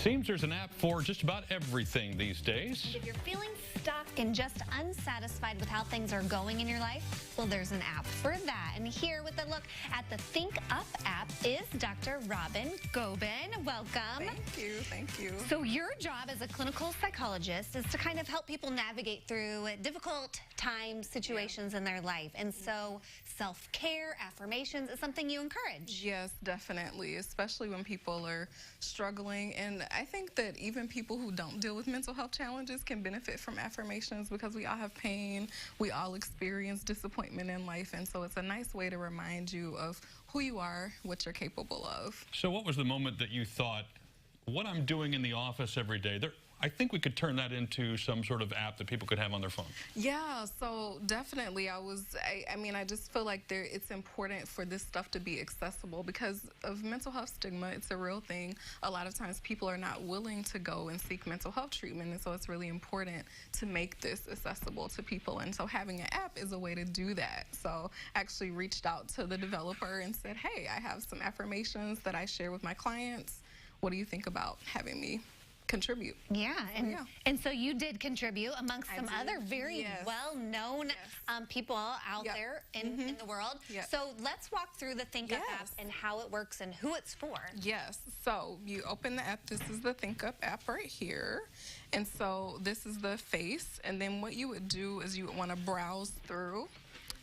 Seems there's an app for just about everything these days. If you're feeling stuck and just unsatisfied with how things are going in your life, well, there's an app for that. And here with a look at the Think Up app is Dr. Robyn. Welcome. Thank you. So your job as a clinical psychologist is to kind of help people navigate through difficult times, situations in their life. And so self-care, affirmations is something you encourage. Yes, definitely, especially when people are struggling. And I think that even people who don't deal with mental health challenges can benefit from affirmations because we all have pain, we all experience disappointment in life, and so it's a nice way to remind you of who you are, what you're capable of. So what was the moment that you thought, what I'm doing in the office every day, I think we could turn that into some sort of app that people could have on their phone? Yeah, so definitely I mean, I just feel like it's important for this stuff to be accessible because of mental health stigma. It's a real thing. A lot of times people are not willing to go and seek mental health treatment, and so it's really important to make this accessible to people. And so having an app is a way to do that. So I actually reached out to the developer and said, hey, I have some affirmations that I share with my clients. What do you think about having me contribute? Yeah, and so you did contribute amongst some other very well-known people out there in the world. So let's walk through the Think Up app and how it works and who it's for. Yes, so you open the app. This is the Think Up app right here. And so this is the face. And then what you would do is you would want to browse through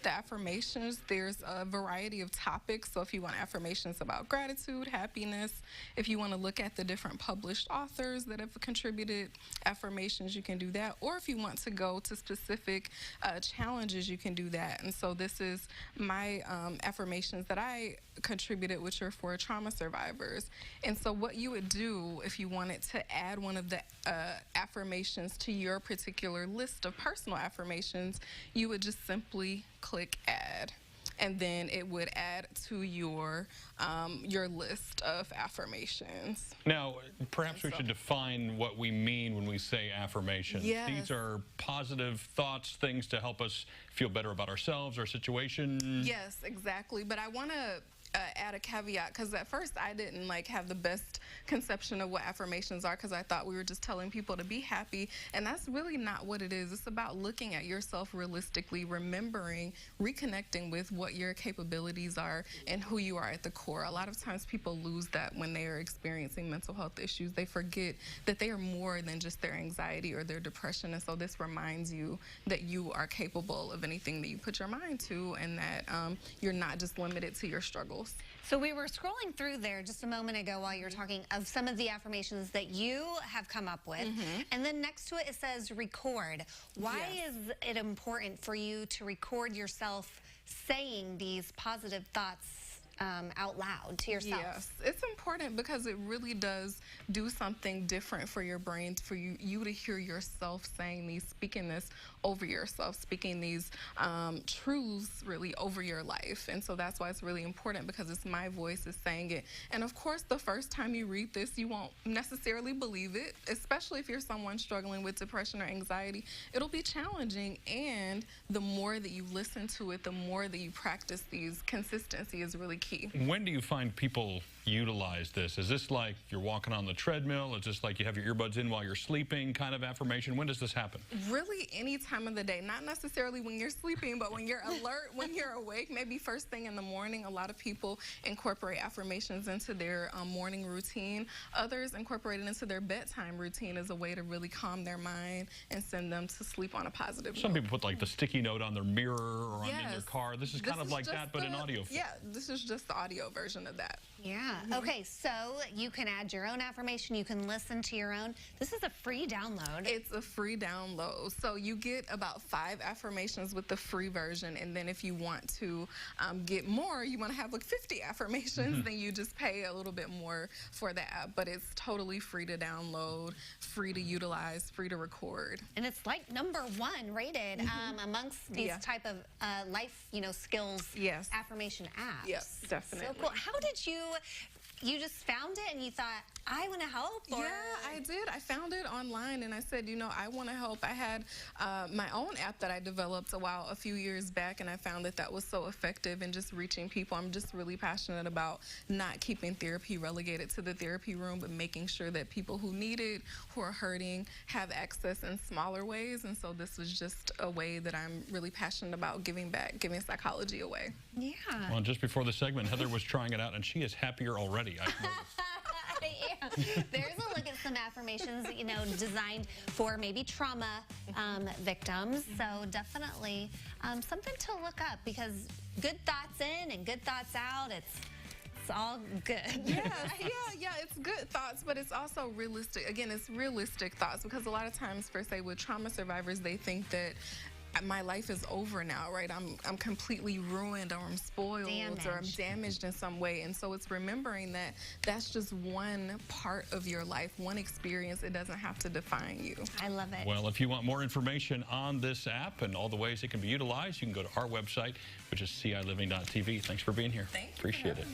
the affirmations. There's a variety of topics. So if you want affirmations about gratitude, happiness, if you want to look at the different published authors that have contributed affirmations, you can do that. Or if you want to go to specific challenges, you can do that. And so this is my affirmations that I contributed, which are for trauma survivors. And so what you would do if you wanted to add one of the affirmations to your particular list of personal affirmations, you would just simply click add, and then it would add to your list of affirmations. Now, perhaps we should define what we mean when we say affirmations. Yes. These are positive thoughts, things to help us feel better about ourselves, our situation. Yes, exactly. But I want to add a caveat, because at first I didn't have the best conception of what affirmations are, because I thought we were just telling people to be happy, and that's really not what it is. It's about looking at yourself realistically, remembering, reconnecting with what your capabilities are and who you are at the core. A lot of times people lose that when they are experiencing mental health issues. They forget that they are more than just their anxiety or their depression, and so this reminds you that you are capable of anything that you put your mind to, and that you're not just limited to your struggles. So we were scrolling through there just a moment ago while you were talking of some of the affirmations that you have come up with. And then next to it, it says record. Why is it important for you to record yourself saying these positive thoughts out loud to yourself? Yes, it's important because it really does do something different for your brain, for you to hear yourself saying these, speaking this over yourself, speaking these truths really over your life. And so that's why it's really important, because it's my voice is saying it. And of course, the first time you read this, you won't necessarily believe it, especially if you're someone struggling with depression or anxiety. It'll be challenging, and the more that you listen to it, the more that you practice these, consistency is really key. When do you find people utilize this? Is this like you're walking on the treadmill? Is this like you have your earbuds in while you're sleeping kind of affirmation? When does this happen? Really any time of the day. Not necessarily when you're sleeping, but when you're alert, when you're awake, maybe first thing in the morning. A lot of people incorporate affirmations into their morning routine. Others incorporate it into their bedtime routine as a way to really calm their mind and send them to sleep on a positive note. Some people put like the sticky note on their mirror or in their car. This is kind of like that, but in audio form. Yeah, this is just the audio version of that. Yeah. Okay, so you can add your own affirmation. You can listen to your own. This is a free download. It's a free download. So you get about 5 affirmations with the free version. And then if you want to get more, you want to have like 50 affirmations, then you just pay a little bit more for the app. But it's totally free to download, free to utilize, free to record. And it's like #1 rated amongst these type of life, skills affirmation apps. Yes, definitely. So cool. How did you just found it and you thought, I want to help? Or? Yeah, I did. I found it online and I said, you know, I want to help. I had my own app that I developed a few years back, and I found that that was so effective in just reaching people. I'm just really passionate about not keeping therapy relegated to the therapy room, but making sure that people who need it, who are hurting, have access in smaller ways. And so this was just a way that I'm really passionate about giving back, giving psychology away. Yeah. Well, just before the segment, Heather was trying it out, and she is happier already. I've noticed. There's a look at some affirmations, you know, designed for maybe trauma victims. So definitely something to look up, because good thoughts in and good thoughts out, it's all good. Yes, yeah, it's good thoughts, but it's also realistic. Again, it's realistic thoughts, because a lot of times, for say, with trauma survivors, they think that my life is over now, right? I'm completely ruined, or I'm spoiled, or I'm damaged in some way. And so it's remembering that that's just one part of your life, one experience. It doesn't have to define you. I love it. Well, if you want more information on this app and all the ways it can be utilized, you can go to our website, which is ciLiving.tv. Thanks for being here. Thank you. Appreciate it.